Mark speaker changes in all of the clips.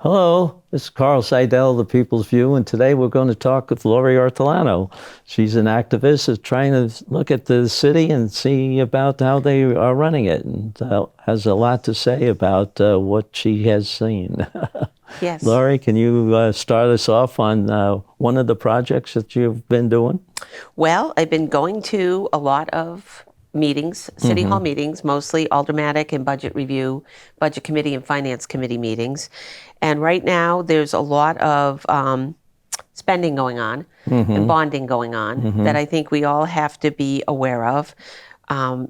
Speaker 1: Hello, this is Carl Seidel, The People's View, and today we're going to talk with Laurie Ortolano. She's an activist who's trying to look at the city and see about how they are running it, and has a lot to say about what she has seen.
Speaker 2: Yes.
Speaker 1: Laurie, can you start us off on one of the projects that you've been doing?
Speaker 2: Well, I've been going to a lot of meetings, city hall meetings, mostly aldermanic and budget review, budget committee and finance committee meetings. And right now there's a lot of spending going on and bonding going on that I think we all have to be aware of.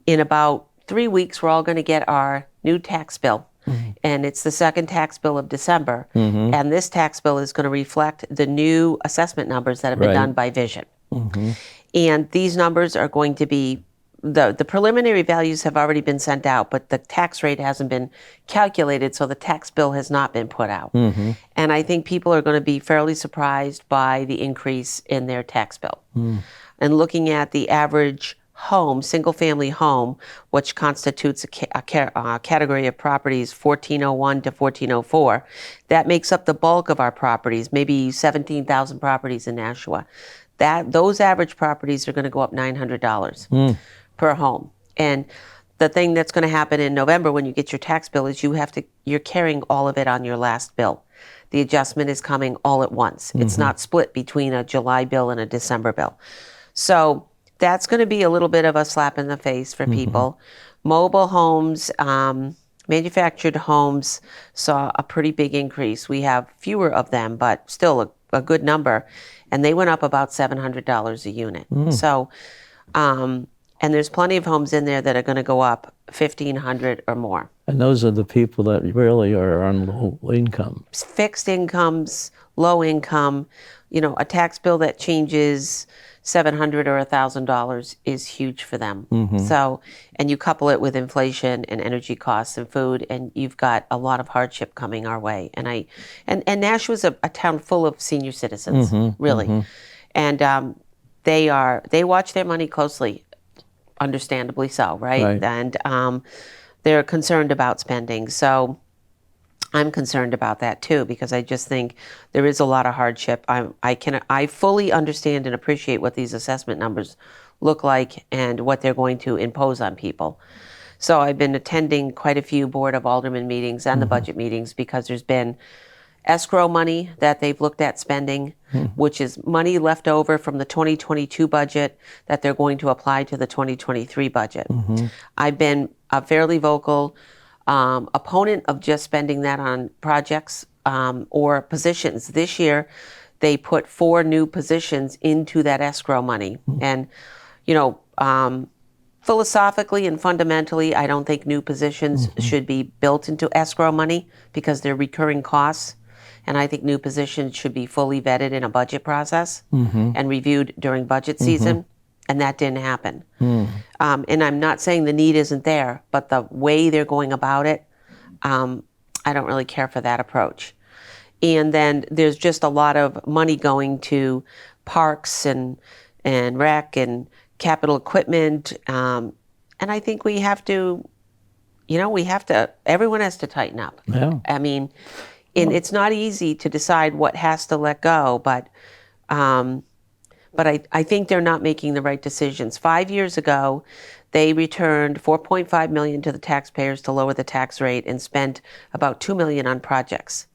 Speaker 2: In about 3 weeks, we're all going to get our new tax bill. And it's the second tax bill of December. And this tax bill is going to reflect the new assessment numbers that have been done by Vision. And these numbers are going to be, the preliminary values have already been sent out, but the tax rate hasn't been calculated, so the tax bill has not been put out. And I think people are going to be fairly surprised by the increase in their tax bill. And looking at the average home, single-family home, which constitutes a category of properties 1401 to 1404, that makes up the bulk of our properties, maybe 17,000 properties in Nashua. Those average properties are going to go up $900 per home. And the thing that's going to happen in November when you get your tax bill is you're carrying all of it on your last bill. The adjustment is coming all at once. It's not split between a July bill and a December bill. So that's going to be a little bit of a slap in the face for people. Mobile homes, manufactured homes saw a pretty big increase. We have fewer of them, but still a good number. And they went up about $700 a unit. So, and there's plenty of homes in there that are going to go up $1,500 or more.
Speaker 1: And those are the people that really are on low income.
Speaker 2: Fixed incomes, low income, a tax bill that changes $700 or $1,000 is huge for them. So, and you couple it with inflation and energy costs and food, and you've got a lot of hardship coming our way. And Nashua's a town full of senior citizens, really. And they watch their money closely, understandably so, right? And they're concerned about spending. So I'm concerned about that too, because I just think there is a lot of hardship. I fully understand and appreciate what these assessment numbers look like and what they're going to impose on people. So I've been attending quite a few Board of Aldermen meetings and the budget meetings, because there's been escrow money that they've looked at spending, which is money left over from the 2022 budget that they're going to apply to the 2023 budget. I've been a fairly vocal opponent of just spending that on projects or positions. This year, they put 4 new positions into that escrow money. And, philosophically and fundamentally, I don't think new positions should be built into escrow money because they're recurring costs. And I think new positions should be fully vetted in a budget process and reviewed during budget season. And that didn't happen. And I'm not saying the need isn't there, but the way they're going about it, I don't really care for that approach. And then there's just a lot of money going to parks and rec and capital equipment. And I think we have to, everyone has to tighten up.
Speaker 1: Yeah.
Speaker 2: I mean, and it's not easy to decide what has to let go, but I think they're not making the right decisions. 5 years ago, they returned $4.5 million to the taxpayers to lower the tax rate and spent about $2 million on projects.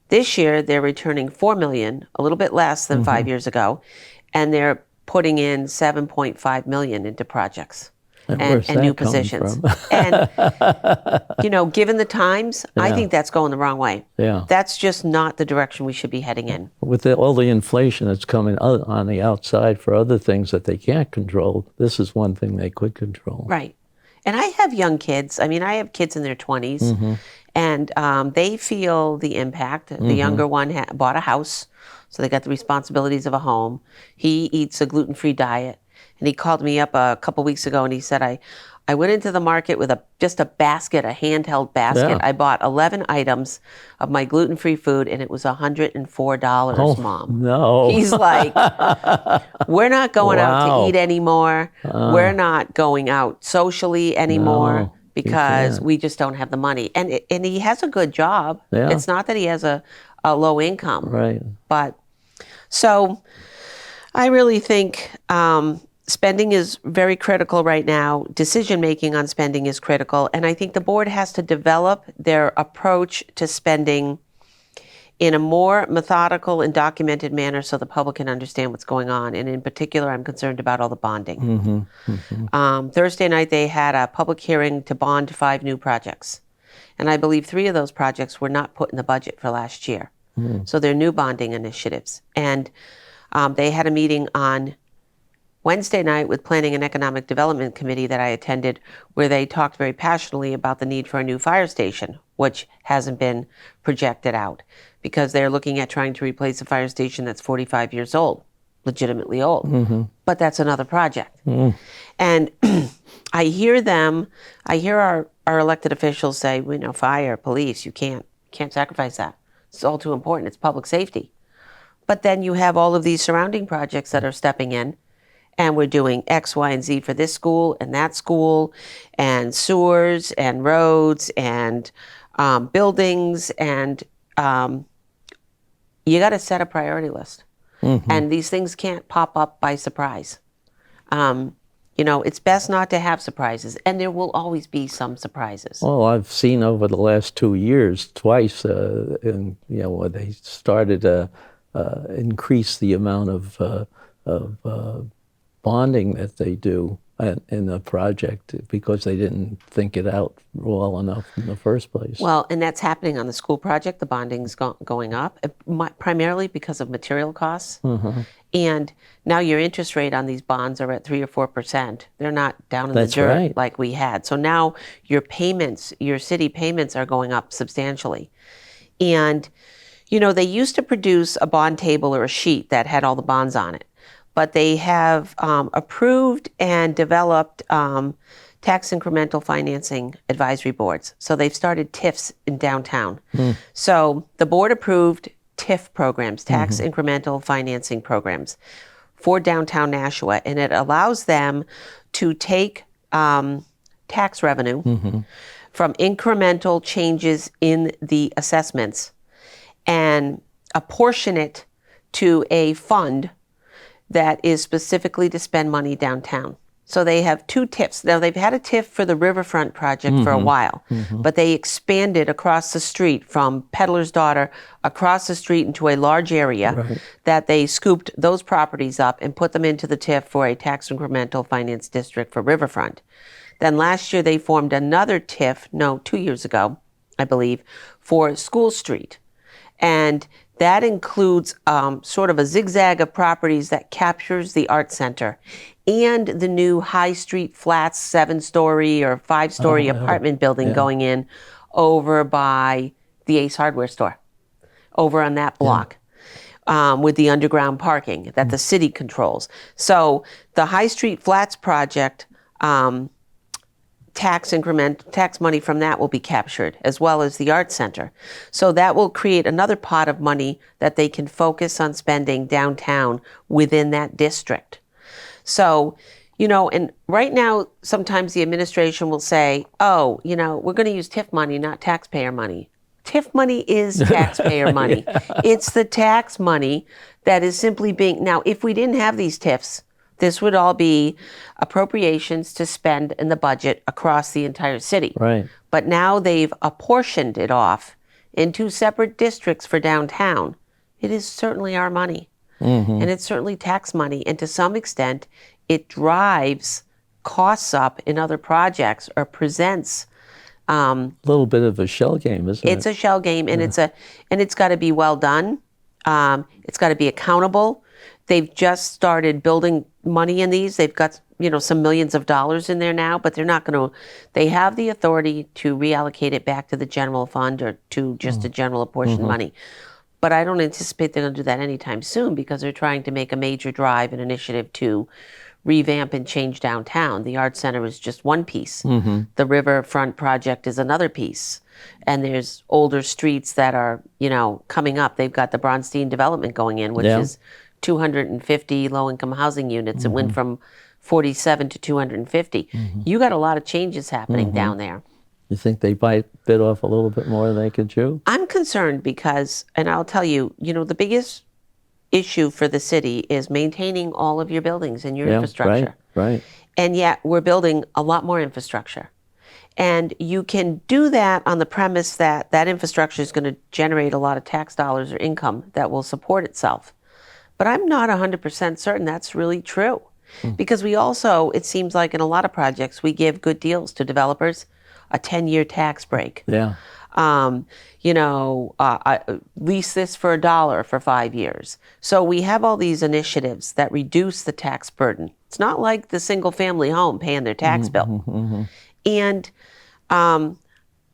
Speaker 2: This year, they're returning $4 million, a little bit less than 5 years ago, and they're putting in $7.5 million into projects and new positions. And, given the times, I think that's going the wrong way.
Speaker 1: Yeah.
Speaker 2: That's just not the direction we should be heading in.
Speaker 1: With all the inflation that's coming on the outside for other things that they can't control, this is one thing they could control.
Speaker 2: Right. And I have young kids. I mean, I have kids in their 20s, and they feel the impact. The younger one bought a house, so they got the responsibilities of a home. He eats a gluten-free diet. And he called me up a couple weeks ago and he said, I went into the market with just a basket, a handheld basket.
Speaker 1: Yeah.
Speaker 2: I bought 11 items of my gluten-free food and it was $104, Mom.
Speaker 1: No.
Speaker 2: He's like, we're not going out to eat anymore. We're not going out socially anymore. Because we just don't have the money. And he has a good job.
Speaker 1: Yeah.
Speaker 2: It's not that he has a low income.
Speaker 1: Right.
Speaker 2: But so I really think spending is very critical right now. Decision making on spending is critical. And I think the board has to develop their approach to spending in a more methodical and documented manner so the public can understand what's going on. And in particular, I'm concerned about all the bonding. Thursday night, they had a public hearing to bond 5 new projects. And I believe 3 of those projects were not put in the budget for last year. So they're new bonding initiatives. And they had a meeting on Wednesday night with Planning and Economic Development Committee that I attended, where they talked very passionately about the need for a new fire station, which hasn't been projected out because they're looking at trying to replace a fire station that's 45 years old, legitimately old. But that's another project. And I hear our elected officials say, fire, police, you can't sacrifice that. It's all too important. It's public safety. But then you have all of these surrounding projects that are stepping in, and we're doing X, Y, and Z for this school and that school, and sewers and roads and buildings, and you got to set a priority list. And these things can't pop up by surprise. It's best not to have surprises, and there will always be some surprises.
Speaker 1: Well, I've seen over the last 2 years twice, where they started to increase the amount of bonding that they do in a project because they didn't think it out well enough in the first place.
Speaker 2: Well, and that's happening on the school project. The bonding's going up, primarily because of material costs. And now your interest rate on these bonds are at 3 or 4%. They're not down in the dirt like we had. So now your payments, your city payments, are going up substantially. And, they used to produce a bond table or a sheet that had all the bonds on it. But they have approved and developed tax incremental financing advisory boards. So they've started TIFs in downtown. So the board approved TIF programs, tax incremental financing programs, for downtown Nashua. And it allows them to take tax revenue from incremental changes in the assessments and apportion it to a fund that is specifically to spend money downtown. So they have 2 TIFs. Now, they've had a TIF for the Riverfront project for a while, but they expanded across the street from Peddler's Daughter across the street into a large area that they scooped those properties up and put them into the TIF for a tax incremental finance district for Riverfront. Then last year they formed another TIF, 2 years ago, I believe, for School Street. And that includes sort of a zigzag of properties that captures the art center and the new High Street Flats 7-story or 5-story apartment building going in over by the Ace Hardware store, over on that block, with the underground parking that the city controls. So the High Street Flats project, tax money from that will be captured, as well as the art center. So that will create another pot of money that they can focus on spending downtown within that district. So, and right now, sometimes the administration will say, we're going to use TIF money, not taxpayer money. TIF money is taxpayer money. It's the tax money that is simply being, now, if we didn't have these TIFs, this would all be appropriations to spend in the budget across the entire city.
Speaker 1: Right.
Speaker 2: But now they've apportioned it off in 2 separate districts for downtown. It is certainly our money. And it's certainly tax money. And to some extent, it drives costs up in other projects or presents
Speaker 1: a little bit of a shell game, isn't it?
Speaker 2: It's a shell game, and it's got to be well done. It's got to be accountable. They've just started building money in these. They've got, some millions of dollars in there now, but they're not going to, they have the authority to reallocate it back to the general fund or to just a general apportioned money. But I don't anticipate they're going to do that anytime soon because they're trying to make a major drive and initiative to revamp and change downtown. The Art Center is just one piece. The Riverfront project is another piece. And there's older streets that are, coming up. They've got the Bronstein development going in, which is 250 low-income housing units. It went from 47 to 250. You got a lot of changes happening down there.
Speaker 1: You think they bit off a little bit more than they could chew?
Speaker 2: I'm concerned because, and I'll tell you, the biggest issue for the city is maintaining all of your buildings and your
Speaker 1: Yeah,
Speaker 2: infrastructure.
Speaker 1: right.
Speaker 2: And yet we're building a lot more infrastructure. And you can do that on the premise that that infrastructure is going to generate a lot of tax dollars or income that will support itself. But I'm not 100% certain that's really true. Because we also, it seems like in a lot of projects, we give good deals to developers, a 10-year tax break.
Speaker 1: Yeah.
Speaker 2: Lease this for $1 for 5 years. So we have all these initiatives that reduce the tax burden. It's not like the single family home paying their tax bill. And I'm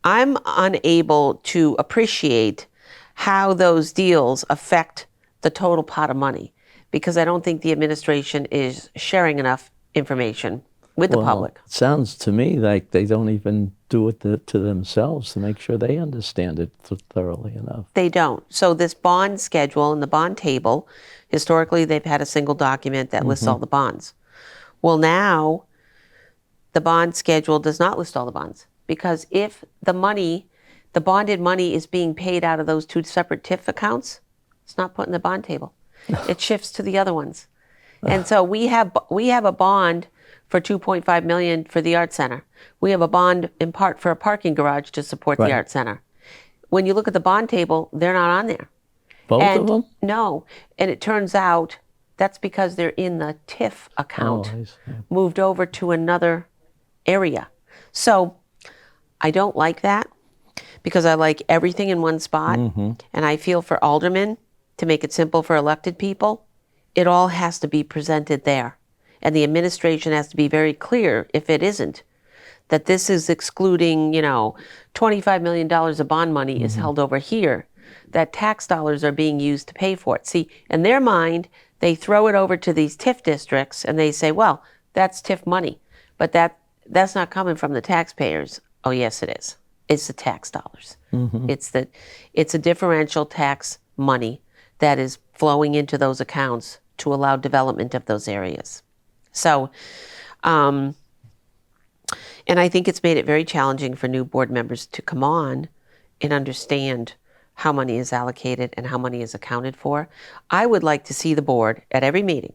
Speaker 2: unable to appreciate how those deals affect the total pot of money because I don't think the administration is sharing enough information with the public.
Speaker 1: It sounds to me like they don't even do it to themselves to make sure they understand it thoroughly enough.
Speaker 2: They don't. So this bond schedule and the bond table, historically they've had a single document that lists all the bonds. Well, now the bond schedule does not list all the bonds because if the bonded money is being paid out of those two separate TIF accounts, it's not put in the bond table. It shifts to the other ones. And so we have a bond for $2.5 million for the Art Center. We have a bond in part for a parking garage to support the Art Center. When you look at the bond table, they're not on there.
Speaker 1: Both of them?
Speaker 2: No. And it turns out that's because they're in the TIF account, moved over to another area. So I don't like that because I like everything in one spot. And I feel for aldermen, to make it simple for elected people, it all has to be presented there. And the administration has to be very clear, if it isn't, that this is excluding, $25 million of bond money is held over here, that tax dollars are being used to pay for it. See, in their mind, they throw it over to these TIF districts and they say, well, that's TIF money. But that's not coming from the taxpayers. Oh, yes, it is. It's the tax dollars. It's a differential tax money that is flowing into those accounts to allow development of those areas. So, and I think it's made it very challenging for new board members to come on and understand how money is allocated and how money is accounted for. I would like to see the board at every meeting,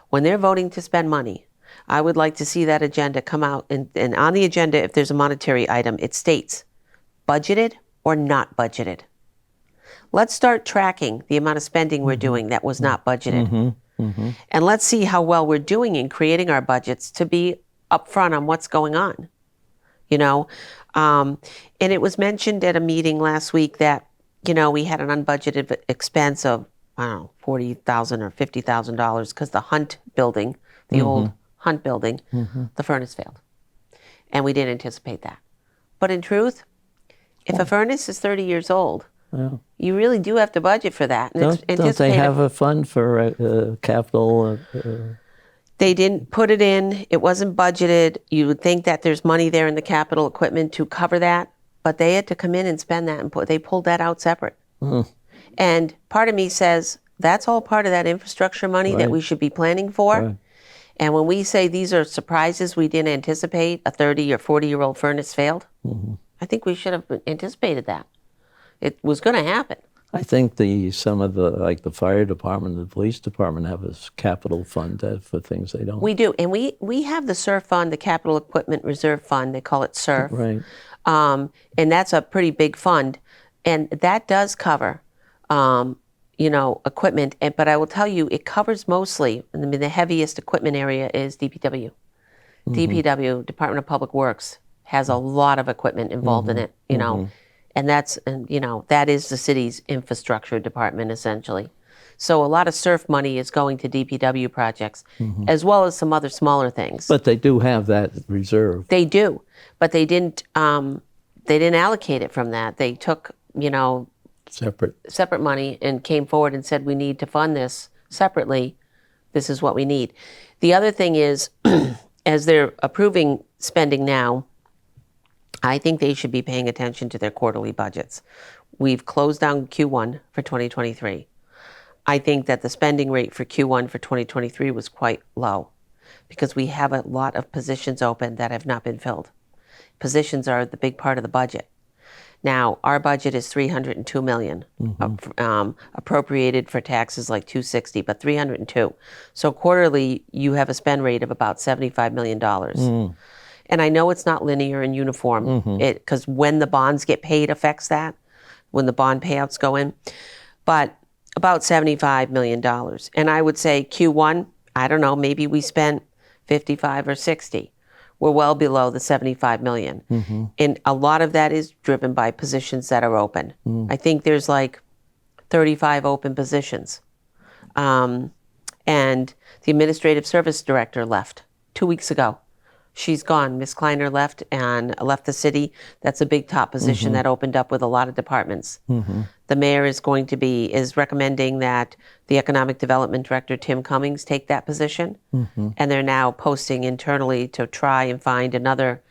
Speaker 2: when they're voting to spend money, I would like to see that agenda come out, and on the agenda, if there's a monetary item, it states budgeted or not budgeted. Let's start tracking the amount of spending we're doing that was not budgeted. And let's see how well we're doing in creating our budgets to be upfront on what's going on. And it was mentioned at a meeting last week that, we had an unbudgeted expense of, $40,000 or $50,000 because the Hunt building, the old Hunt building, the furnace failed. And we didn't anticipate that. But in truth, if a furnace is 30 years old, you really do have to budget for that. And
Speaker 1: don't they have a fund for capital?
Speaker 2: They didn't put it in. It wasn't budgeted. You would think that there's money there in the capital equipment to cover that, but they had to come in and spend that, and they pulled that out separate. And part of me says that's all part of that infrastructure money that we should be planning for. And when we say these are surprises we didn't anticipate, a 30 or 40-year-old furnace failed, I think we should have anticipated that. It was going to happen.
Speaker 1: I think some of the fire department, the police department have a capital fund for things they don't.
Speaker 2: We do, and we have the SURF fund, the Capital Equipment Reserve Fund. They call it SURF,
Speaker 1: Right?
Speaker 2: And that's a pretty big fund, and that does cover, equipment. But I will tell you, it covers mostly. I mean, the heaviest equipment area is DPW. DPW, Department of Public Works, has a lot of equipment involved in it. And that is the city's infrastructure department, essentially. So a lot of SURF money is going to DPW projects, as well as some other smaller things.
Speaker 1: But they do have that reserve.
Speaker 2: They do, but they didn't allocate it from that. They took, separate money and came forward and said, we need to fund this separately. This is what we need. The other thing is, as they're approving spending now, I think they should be paying attention to their quarterly budgets. We've closed down Q1 for 2023. I think that the spending rate for Q1 for 2023 was quite low because we have a lot of positions open that have not been filled. positions are the big part of the budget. Now, our budget is $302 million, appropriated for taxes like $260, but $302. So quarterly, you have a spend rate of about $75 million. And I know it's not linear and uniform, because when the bonds get paid affects that, when the bond payouts go in, but about $75 million. And I would say Q1, I don't know, maybe we spent 55 or 60. We're well below the 75 million. And a lot of that is driven by positions that are open. I think there's like 35 open positions. And the administrative service director left 2 weeks ago. She's gone. Miss Kleiner left and left the city. That's a big top position that opened up with a lot of departments. The mayor is recommending that the economic development director, Tim Cummings, take that position. And they're now posting internally to try and find another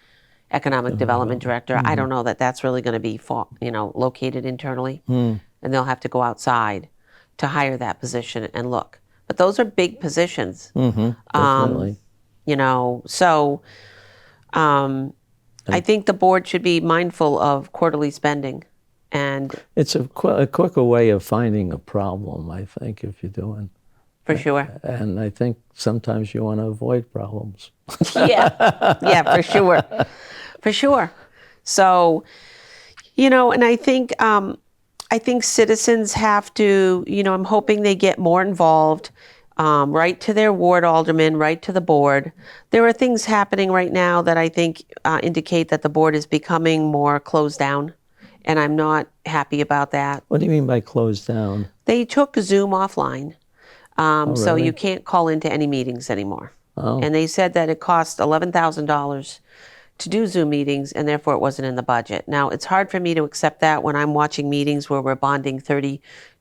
Speaker 2: economic development director. I don't know that that's really going to be, located internally. And they'll have to go outside to hire that position and look. But those are big positions.
Speaker 1: Definitely.
Speaker 2: So I think the board should be mindful of quarterly spending. And
Speaker 1: It's a quicker way of finding a problem, I think, if you're doing.
Speaker 2: for sure.
Speaker 1: And I think sometimes you want to avoid problems.
Speaker 2: Yeah, for sure. For sure. So, and I think citizens have to, I'm hoping they get more involved. Right to their ward alderman, right to the board. There are things happening right now that I think indicate that the board is becoming more closed down, and I'm not happy about that.
Speaker 1: What do you mean by closed down?
Speaker 2: They took Zoom offline, so
Speaker 1: really?
Speaker 2: you can't call into any meetings anymore.
Speaker 1: Oh.
Speaker 2: And they said that it cost $11,000 to do Zoom meetings, and therefore it wasn't in the budget. Now, it's hard for me to accept that when I'm watching meetings where we're bonding $32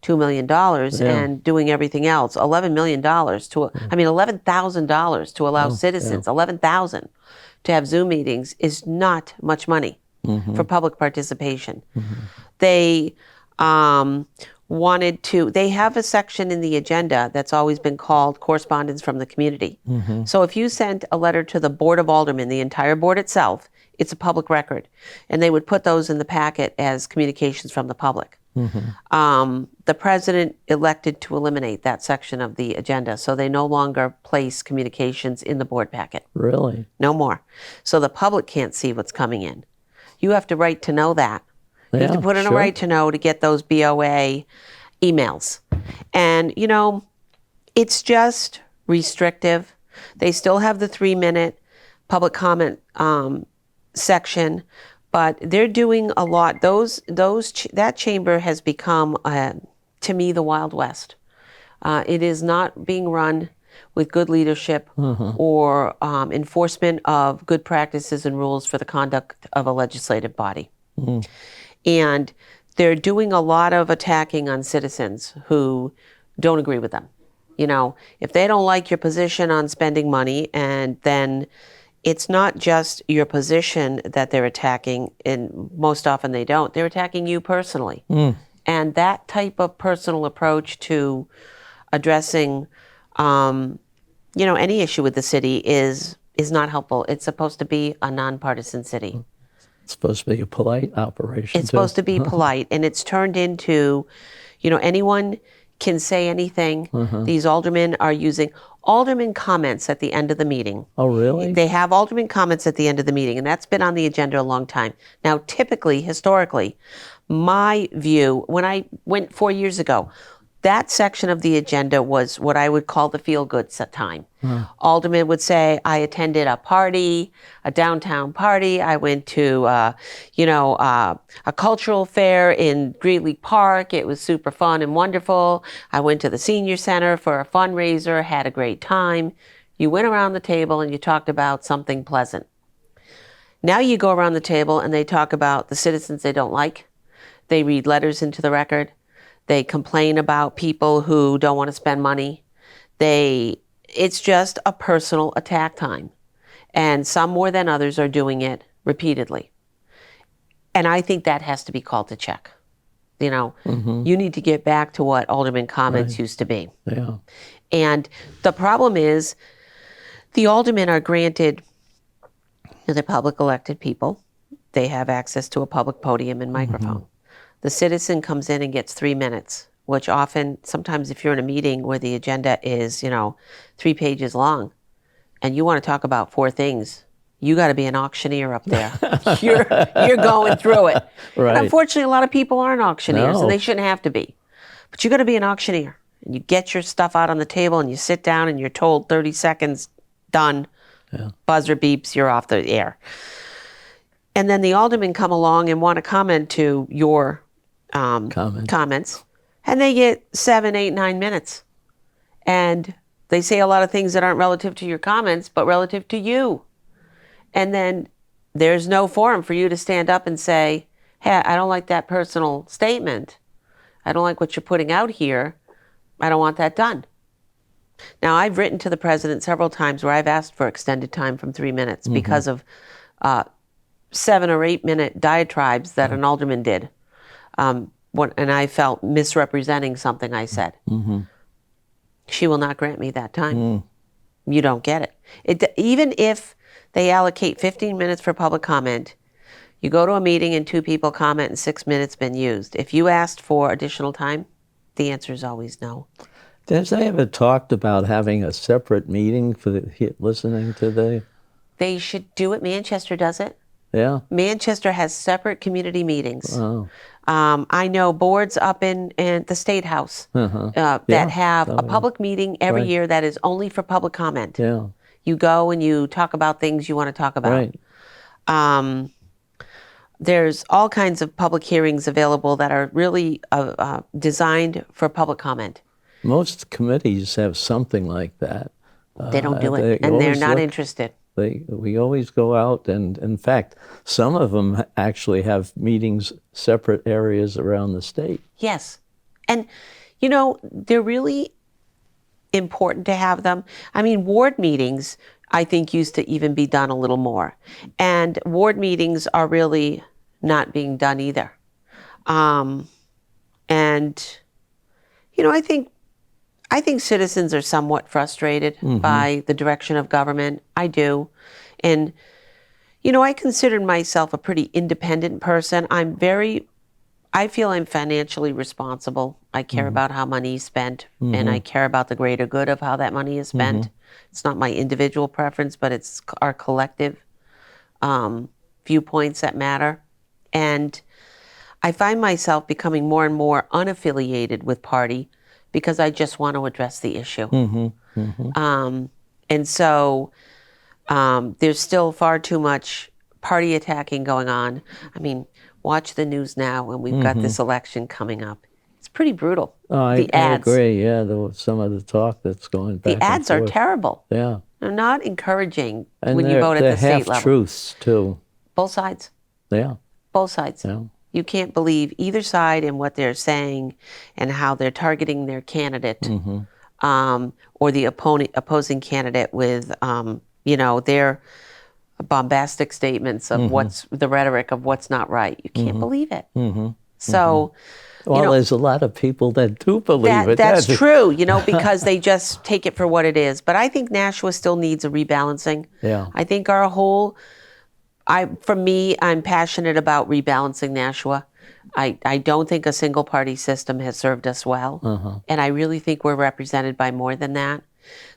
Speaker 2: million and doing everything else. $11 million $11,000 to allow citizens, $11,000 to have Zoom meetings is not much money for public participation. They they have a section in the agenda that's always been called correspondence from the community. So if you sent a letter to the Board of Aldermen, the entire board itself, it's a public record. And they would put those in the packet as communications from the public. The president elected to eliminate that section of the agenda, so they no longer place communications in the board packet.
Speaker 1: Really?
Speaker 2: No more. So the public can't see what's coming in. You have to write to know that. You have to put in a right to know to get those BOA emails. And, it's just restrictive. They still have the 3-minute public comment section, but they're doing a lot. That chamber has become, to me, the Wild West. It is not being run with good leadership or enforcement of good practices and rules for the conduct of a legislative body. And they're doing a lot of attacking on citizens who don't agree with them. If they don't like your position on spending money, and then it's not just your position that they're attacking, and most often they don't. They're attacking you personally. And that type of personal approach to addressing, any issue with the city is not helpful. It's supposed to be a nonpartisan city.
Speaker 1: It's supposed to be a polite operation.
Speaker 2: It's supposed to be polite, and it's turned into, anyone can say anything. These aldermen are using alderman comments at the end of the meeting.
Speaker 1: Oh, really?
Speaker 2: They have alderman comments at the end of the meeting, and that's been on the agenda a long time. Now, typically, historically, my view, when I went 4 years ago, that section of the agenda was what I would call the feel-good time. Alderman would say, I attended a party, a downtown party. I went to, a cultural fair in Greeley Park. It was super fun and wonderful. I went to the senior center for a fundraiser, had a great time. You went around the table and you talked about something pleasant. Now you go around the table and they talk about the citizens they don't like. They read letters into the record. They complain about people who don't want to spend money. It's just a personal attack time. And some more than others are doing it repeatedly. And I think that has to be called to check. You need to get back to what alderman comments used to be.
Speaker 1: Yeah.
Speaker 2: And the problem is the aldermen are granted, they're public elected people. they have access to a public podium and microphone. The citizen comes in and gets 3 minutes, which often, sometimes if you're in a meeting where the agenda is, 3 pages long, and you want to talk about 4 things, you got to be an auctioneer up there. You're going through it.
Speaker 1: Right.
Speaker 2: And unfortunately, a lot of people aren't auctioneers,
Speaker 1: No.
Speaker 2: and they shouldn't have to be. But you got to be an auctioneer. And you get your stuff out on the table, and you sit down, and you're told 30 seconds, done.
Speaker 1: Yeah.
Speaker 2: Buzzer beeps, you're off the air. And then the aldermen come along and want to comment to your comments, and they get 7, 8, 9 minutes. And they say a lot of things that aren't relative to your comments, but relative to you. And then there's no forum for you to stand up and say, hey, I don't like that personal statement. I don't like what you're putting out here. I don't want that done. Now, I've written to the president several times where I've asked for extended time from 3 minutes because of 7 or 8 minute diatribes that an alderman did. And I felt misrepresenting something I said. She will not grant me that time. You don't get it. Even if they allocate 15 minutes for public comment, you go to a meeting and 2 people comment and 6 minutes been used. If you asked for additional time, the answer is always no.
Speaker 1: Has they ever talked about having a separate meeting for listening to the...
Speaker 2: They should do it. Manchester does it.
Speaker 1: Yeah.
Speaker 2: Manchester has separate community meetings.
Speaker 1: Oh.
Speaker 2: I know boards up in the State House that have a public meeting every year that is only for public comment.
Speaker 1: Yeah.
Speaker 2: You go and you talk about things you want to talk about.
Speaker 1: Right.
Speaker 2: There's all kinds of public hearings available that are really designed for public comment.
Speaker 1: Most committees have something like that.
Speaker 2: They don't do it, and they're not interested.
Speaker 1: We always go out, and in fact, some of them actually have meetings, separate areas around the state.
Speaker 2: Yes. And, they're really important to have them. I mean, ward meetings, I think, used to even be done a little more. And ward meetings are really not being done either. I think citizens are somewhat frustrated by the direction of government. I do. And, I consider myself a pretty independent person. I feel I'm financially responsible. I care about how money is spent, and I care about the greater good of how that money is spent. It's not my individual preference, but it's our collective viewpoints that matter. And I find myself becoming more and more unaffiliated with party because I just want to address the issue. And so there's still far too much party attacking going on. I mean, watch the news now, and we've got this election coming up. It's pretty brutal.
Speaker 1: I agree. Yeah, some of the talk that's going back.
Speaker 2: The ads are terrible.
Speaker 1: Yeah.
Speaker 2: They're not encouraging
Speaker 1: And
Speaker 2: when you vote at the state level.
Speaker 1: They're half-truths, too.
Speaker 2: Both sides.
Speaker 1: Yeah.
Speaker 2: Both sides.
Speaker 1: Yeah.
Speaker 2: You can't believe either side in what they're saying and how they're targeting their candidate or the opposing candidate with, their bombastic statements of what's the rhetoric of what's not right. You can't believe it. So,
Speaker 1: there's a lot of people that do believe it.
Speaker 2: That's true, because they just take it for what it is. But I think Nashua still needs a rebalancing.
Speaker 1: Yeah.
Speaker 2: I think our whole... For me, I'm passionate about rebalancing Nashua. I don't think a single party system has served us well. And I really think we're represented by more than that.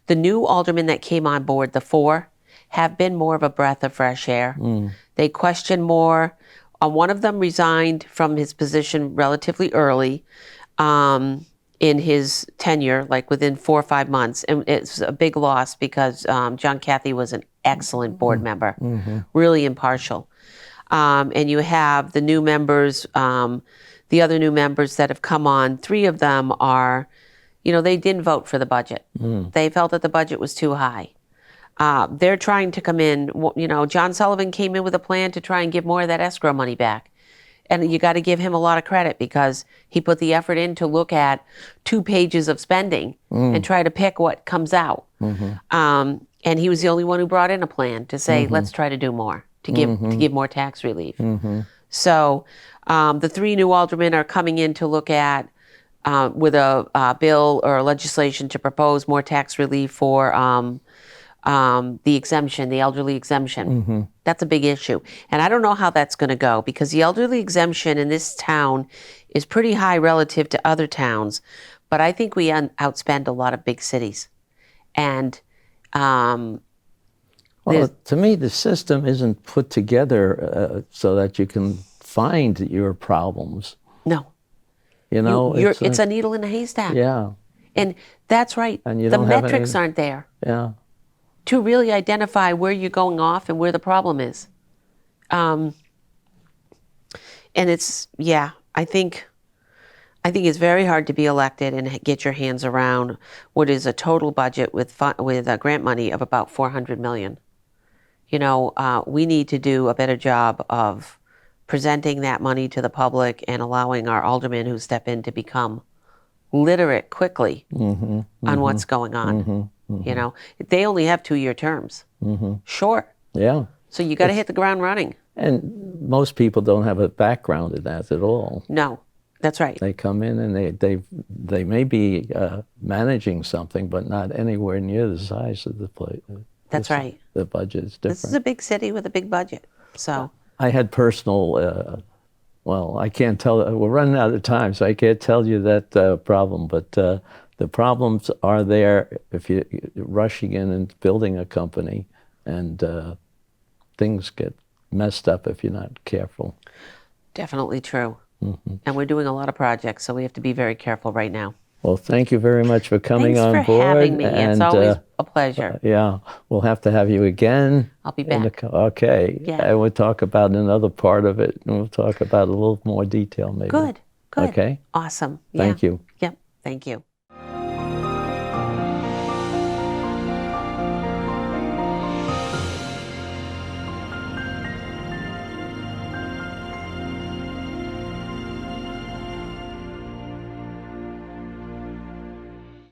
Speaker 2: The new aldermen that came on board, the 4, have been more of a breath of fresh air. They question more. One of them resigned from his position relatively early in his tenure, like within 4 or 5 months. And it's a big loss because John Cathy was an excellent board member, really impartial. And you have the new members, the other new members that have come on. 3 of them are, they didn't vote for the budget. They felt that the budget was too high. They're trying to come in, John Sullivan came in with a plan to try and give more of that escrow money back. And you got to give him a lot of credit because he put the effort in to look at 2 pages of spending and try to pick what comes out. And he was the only one who brought in a plan to say, let's try to do more, to give more tax relief. So the 3 new aldermen are coming in to look at with a bill or legislation to propose more tax relief for the exemption, the elderly exemption. That's a big issue. And I don't know how that's going to go because the elderly exemption in this town is pretty high relative to other towns. But I think we outspend a lot of big cities. And
Speaker 1: Well,
Speaker 2: there's-
Speaker 1: to me, the system isn't put together so that you can find your problems.
Speaker 2: no,
Speaker 1: You know,
Speaker 2: it's a needle in a haystack.
Speaker 1: yeah,
Speaker 2: And that's right.
Speaker 1: and you
Speaker 2: The
Speaker 1: don't have
Speaker 2: metrics
Speaker 1: any,
Speaker 2: aren't there
Speaker 1: yeah.
Speaker 2: to really identify where you're going off and where the problem is. And it's, yeah, I think it's very hard to be elected and get your hands around what is a total budget with grant money of about $400 million. You know, we need to do a better job of presenting that money to the public and allowing our aldermen who step in to become literate quickly on what's going on. You know, they only have 2-year terms. Sure.
Speaker 1: Yeah.
Speaker 2: So you got to hit the ground running.
Speaker 1: And most people don't have a background in that at all.
Speaker 2: No, that's right.
Speaker 1: They come in and they may be managing something, but not anywhere near the size of the place.
Speaker 2: That's right.
Speaker 1: The budget is
Speaker 2: This is
Speaker 1: different.
Speaker 2: a big city with a big budget. So
Speaker 1: I had personal, well, I can't tell, we're running out of time, so I can't tell you that problem, but the problems are there if you're rushing in and building a company, and things get messed up if you're not careful.
Speaker 2: definitely true. And we're doing a lot of projects, so we have to be very careful right now.
Speaker 1: Well, thank you very much for coming
Speaker 2: Thanks
Speaker 1: on
Speaker 2: for
Speaker 1: board.
Speaker 2: having me. It's
Speaker 1: and,
Speaker 2: always a pleasure.
Speaker 1: yeah, we'll have to have you again.
Speaker 2: I'll be
Speaker 1: in
Speaker 2: back.
Speaker 1: Okay.
Speaker 2: Yeah.
Speaker 1: And we'll talk about another part of it, and we'll talk about a little more detail maybe.
Speaker 2: Good.
Speaker 1: Okay.
Speaker 2: Awesome.
Speaker 1: Thank
Speaker 2: Yeah.
Speaker 1: you.
Speaker 2: Yep. Thank you.